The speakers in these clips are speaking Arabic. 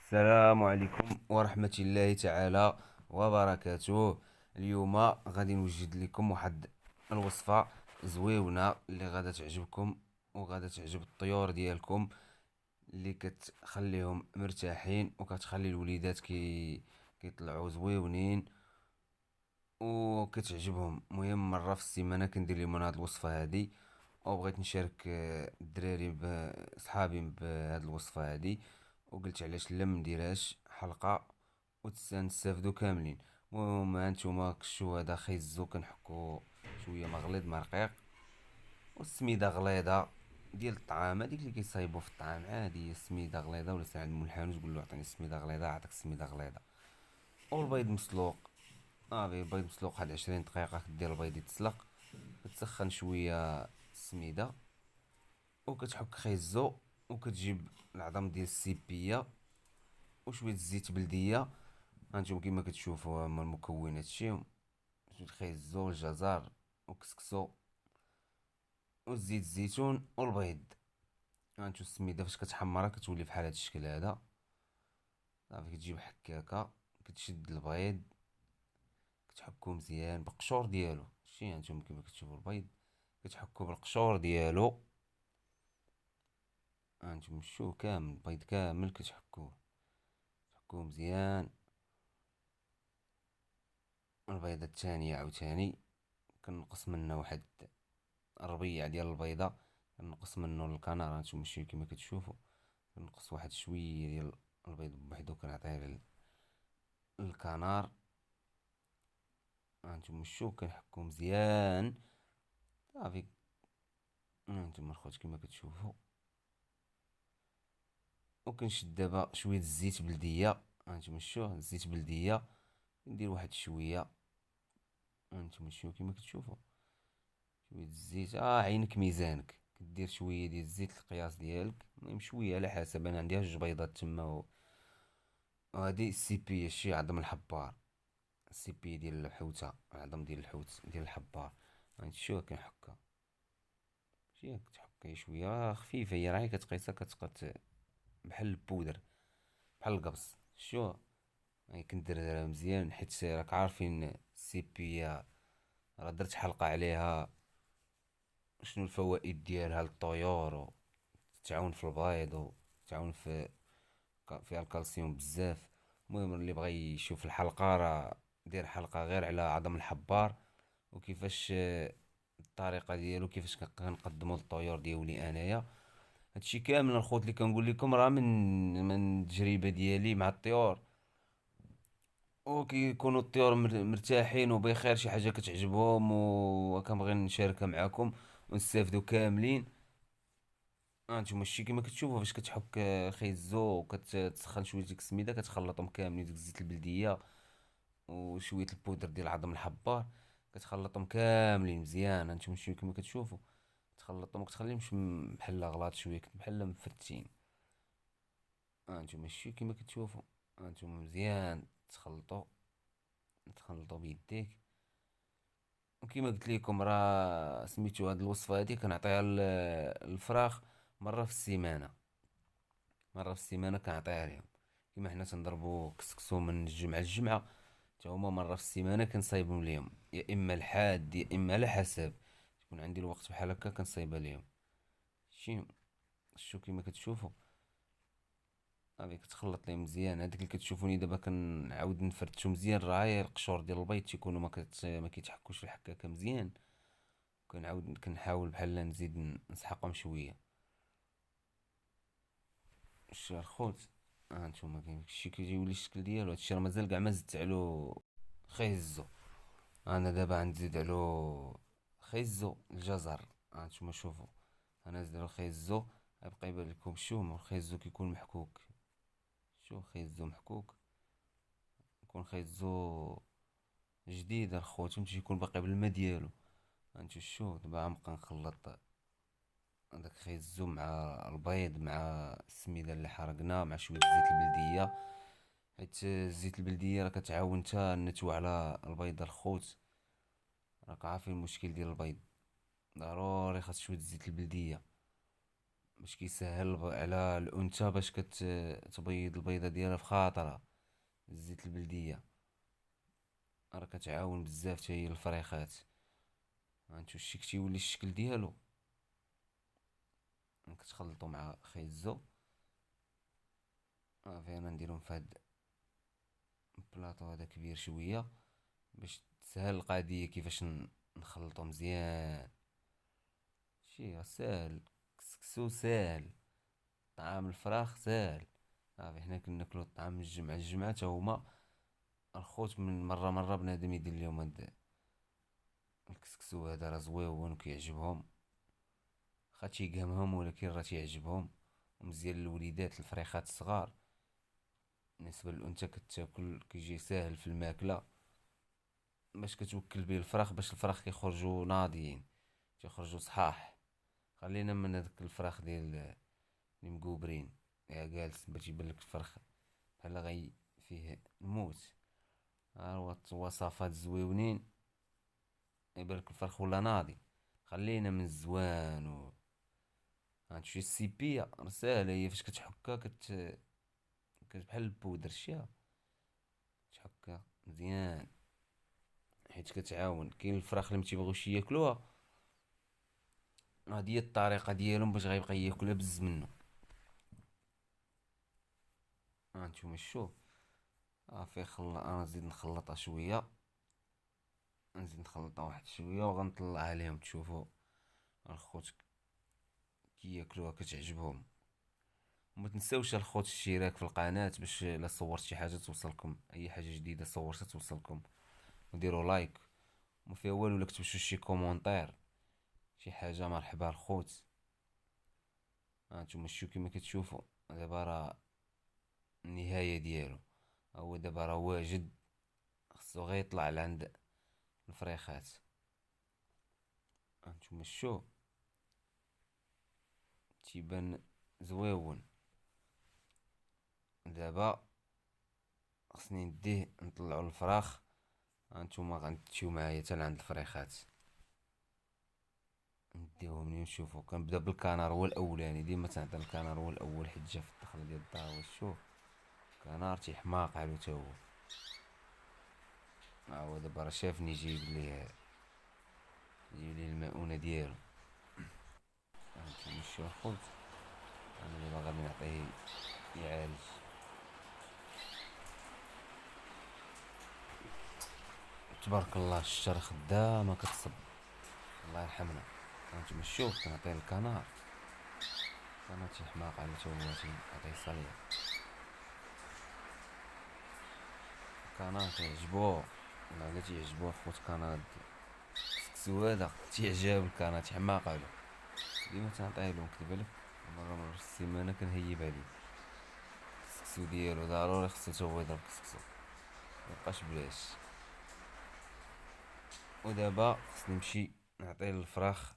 السلام عليكم ورحمة الله تعالى وبركاته. اليوم غادي نوجد لكم واحد الوصفة زويونة اللي غادا تعجبكم وغادا تعجب الطيور ديالكم، اللي كتخليهم مرتاحين وكتخلي الوليدات كيطلعوا زويونين وكتعجبهم. مهم مرة في السيمانة كندير لهم هاد الوصفة هادي، وبغيت نشارك الدراري بصحابي بهاد الوصفة هادي، وقلت علاش لا منديرهاش حلقة وتستافدو كاملين. المهم هانتوما كشو هذا خيزو كنحكو شوية مغليظ مع رقيق والسميدة غليظة ديال الطعام، هذيك اللي كيصايبو في الطعام عادي، هي السميدة غليظة. ولا سي عند مول الحانوت قول له عطيني السميدة غليظة يعطيك السميدة غليظة. والبيض مسلوق، البيض مسلوق واحد 20 دقيقة، كدير البيض يتسلق، كتسخن شوية السميدة وكتحك خيزو، وكتجيب العظم ديال السيبية وشوية الزيت بلدية. هانتوما كيما كتشوفوا هما المكونات شي شوية خيزو والجزر وكسكسو والزيت الزيتون والبيض. هانتو السميدة فاش كتحمرها كتولي بحال هاد الشكل هذا. صافي كتجيب حكاكة، كتشد البيض كتحكو مزيان بالقشور ديالو. شتي هانتوما كيما كتشوفوا البيض كتحكو بالقشور ديالو. هانتوما شو كامل البيض كامل كتحكوه مزيان. البيضة الثانية عاوتاني كنقص منها واحد الربيع ديال البيضة، كنقص منه الكنار. هانتوما شتي كيما كتشوفوا كنقص واحد شوية ديال البيض بوحدو كنعطيه للكنار. هانتوما شو كنحكو مزيان. صافي هانتوما الخوت كيما كتشوفوا، وكنشد دابا شوية الزيت بلدية. هانتوما شو الزيت بلدية ندير واحد شوية. هانتوما شو كيما كتشوفوا شوية الزيت، عينك ميزانك، كدير شوية ديال الزيت القياس ديالك، المهم شوية على حسب. انا عندي جوج بيضات تما وهادي السيبية شي عظم الحبار، السيبية ديال الحوتة، العظم ديال الحوت ديال الحبار. هانت شو كنحكها شي كتحكي شوية خفيفة، هي راهي كتقيسها كتبقى بحال البودر بحال القبص. شو هاي كندير مزيان حيت راك عارفين السيبية راه درت حلقة عليها شنو الفوائد ديالها للطيور، تعاون في البيض وتعاون فيها الكالسيوم بزاف. المهم اللي بغى يشوف الحلقة راه دير حلقة غير على عظم الحبار وكيفاش الطريقة ديالو كيفاش كنقدمو للطيور ديالي انايا. هادشي كامل الخوت اللي كنقول لكم راه من التجربة ديالي مع الطيور، وكيكونوا الطيور مرتاحين وبخير، شي حاجة كتعجبهم وكنبغي نشاركها معاكم ونستافدوا كاملين. انتوما شتي كيما كتشوفوا فاش كتحك خيزو وكتسخن شويه ديك السميده كتخلطهم كاملين ديك الزيت البلديه وشويه البودر ديال عظم الحبار، كتخلطهم كاملين مزيان. انتوما شتي كيما كتشوفوا تخلطهم وكتخليهمش بحال غلاط شويه بحال مفتين. انتوما شتي كيما كتشوفوا انتوما مزيان تخلطوا بيديك. وكيما قلت لكم راه سميتو هاد الوصفه هادي كنعطيها للفراخ مره في السيمانه، مرة في السيمانة كنعطيها ليهم. كيما حنا تنضربو كسكسو من الجمعة للجمعة، تا هما مرة في السيمانة كنصايبهم ليهم، يا إما الحاد يا إما على حسب يكون عندي الوقت بحال هكا كنصايبها ليهم. شي شو كيما كتشوفو صافي كتخلط ليه مزيان. هاديك اللي كتشوفوني دابا كنعاود نفرتشو مزيان راه هي القشور ديال البيض تيكونوا ما كيتحكوش في الحكاكة مزيان، كنحاول بحال نزيد نسحقهم شوية. شتي الخوت هانتوما كاين شي كيجيولي الشكل ديالو، هادشي راه مازال كاع ما زدت علو خيزو. انا دابا غنزيد علو خيزو الجزر. هانتوما شوفو انا زيد علو خيزو، غيبقى يبان لكم شو الخيزو كيكون محكوك. شو خيزو محكوك يكون خيزو جديد الخوت، فهمتي يكون باقي بالما ديالو. هانتو شو دابا غنبقى نخلط هذاك خيزو مع البيض مع السميده اللي حرقنا مع شويه الزيت البلديه، حيت الزيت البلديه راه كتعاون حتى النتوى على البيض الخوت. راك عارفين المشكل ديال البيض، ضروري خاص شويه الزيت البلديه. باش كيسهل على الانثى باش كتبيض البيضه ديالها في خاطرها. الزيت البلديه راه كتعاون بزاف حتى هي الفريخات. هانتو الشي كتيولي الشكل ديالو، كتخلطو مع خيزو. صافي انا نديرهم في هاد البلاطو هذا كبير شويه باش تسهل القضيه كيفاش نخلطو مزيان. شي ساهل، كسكسو ساهل، طعام الفراخ ساهل. صافي حنا كناكلو الطعام من الجمعة الجمعة تا هما الخوت من مرة بنادم يدير ليهم هاد الكسكسو هذا، راه زويون وكيعجبهم. خا تيقهمهم ولكن راه تيعجبهم، ومزيان للوليدات الفريخات الصغار. بالنسبة للأنثى كتاكل كيجي ساهل في الماكلة، باش كتوكل بيه الفراخ باش الفراخ كيخرجوا ناضيين، تيخرجوا صحاح. خلينا من هذاك الفراخ ديال اللي مقوبرين يا جالس باش يبان لك الفرخ بحال غي فيه الموت. ها هو وصفات زويونين يبان لك الفرخ ولا ناضي. خلينا من الزوان هاد شي السيبية راه ساهلة، هي فاش كتحكها بحال البودر شيا، تحكها مزيان حيت كتعاون. كاين الفراخ اللي متيبغيوش ياكلوها، هادي هي الطريقة ديالهم باش غيبقى ياكلها بز منو. هانتوما شوف، صافي انا نزيد نخلطها شوية، نزيد نخلطها واحد شوية وغنطلع عليهم تشوفوا الخوت كي ياكلوها كتعجبهم. وما تنساوش الخوت الاشتراك في القناة باش الا صورت شي حاجة توصلكم، اي حاجة جديدة صورتها توصلكم. وديروا لايك، ما فيها والو الا كتبتو شي كومونتير شي حاجة مرحبا الخوت. هانتوما شو كيما كتشوفوا دابا راه النهاية ديالو. هو دابا راه واجد، خصو غير يطلع لعند الفريخات. هانتوما شو تيبان زويون. دابا خصني نديه نطلعو الفراخ. هانتوما غنتمشيو معايا حتى لعند الفريخات نديوهم ليهم. شوفو كنبدا بالكنار هو الاولاني، ديما تنعطي الكنار هو الاول حيت جا في الدخله ديال الدار. شوف كنار تيحماق علو تا هو. ها هو دابا راه شافني جايب ليه المؤونة ديالو. هانتوما شو الخبز، انا دابا غادي نعطيه يعالج. تبارك الله الشر خدامة كتصب، الله يرحمنا. هانتوما شوف كنعطيه الكنار، كنار تيحماق على تا هو تنعطيه صالية. الكنار تيعجبو، لا تيعجبو خوت كنار الكسكسو هذا تيعجب الكنار تيحماق عليه. ديما تنعطيهلو نكدب عليك مرة في السيمانة كنهيب عليه الكسكسو ديالو، ضروري خصو تا هو يضرب كسكسو ميبقاش بلاش. ودابا خصني نمشي نعطيه الفراخ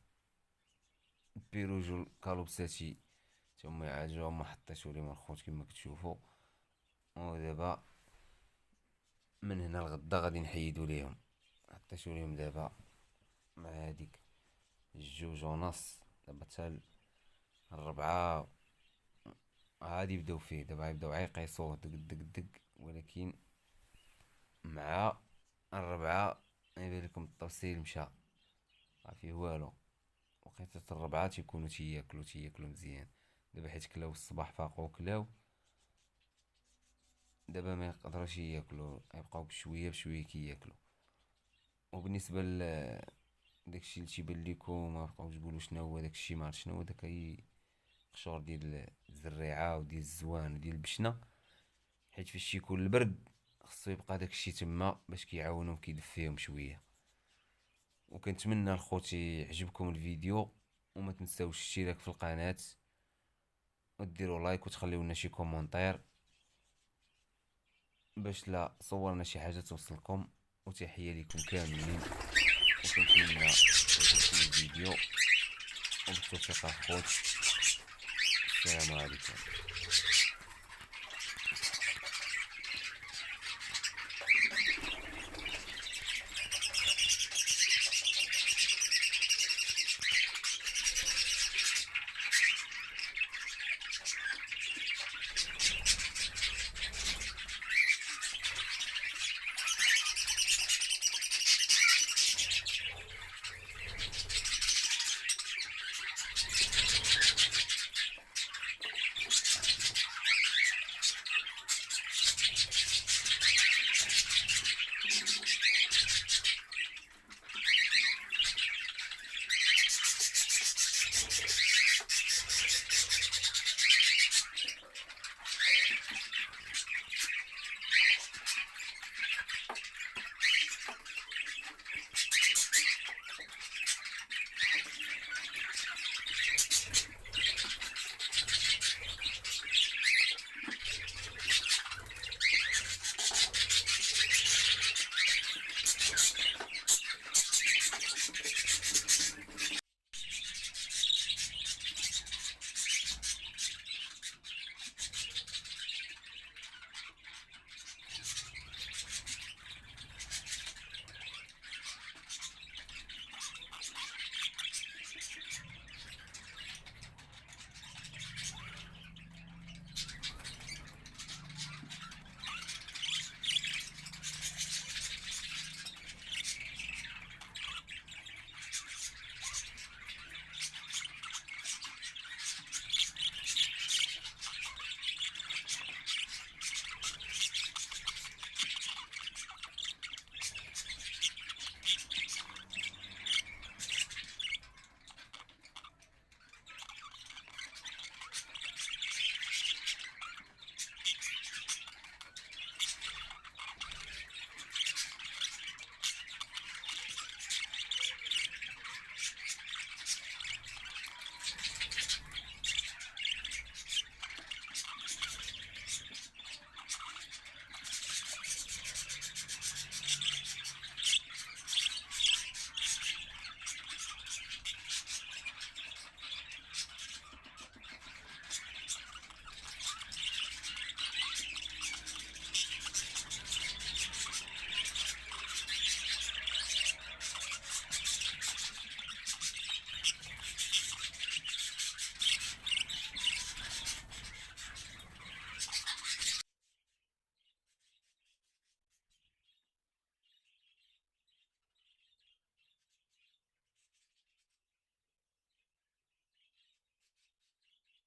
بيروجو الكالوبساتي تا هما يعالجوهم، حطيتو ليهم الخوت كيما كتشوفو. ودابا من هنا لغدا غادي نحيدو ليهم. حطيتو ليهم دابا مع هاديك الجوج ونص، دابا تا الربعة عادي يبداو فيه. دابا يبداو يقيسوه دق دق دق، ولكن مع الربعة يبان لكم التوصيل مشى مافيه والو. وقيتة الربعة تيكونو تياكلو مزيان. دابا حيت كلاو الصباح فاقو كلاو، دابا ما يقدروش ياكلو، يبقاو بشويه بشويه كياكلو. وبالنسبه داكشي اللي تيبان ليكم ما بقاوش تقولوا شنو هو داكشي، ما عرفت شنو هو داك قشور ديال الزريعه وديال الزوان وديال البشنه. حيت فاش يكون البرد خصو يبقى داكشي تما باش كيعاونهم كيدفيهم شويه. وكنتمنى الخوت يعجبكم الفيديو، وما تنساوش الاشتراك في القناه وديروا لايك وتخليو لنا شي كومونتير باش لا صورنا شي حاجه توصلكم. وتحيه لكم كاملين، وكنتمنى يعجبكم الفيديو وبالتوفيق اخوت. السلام عليكم.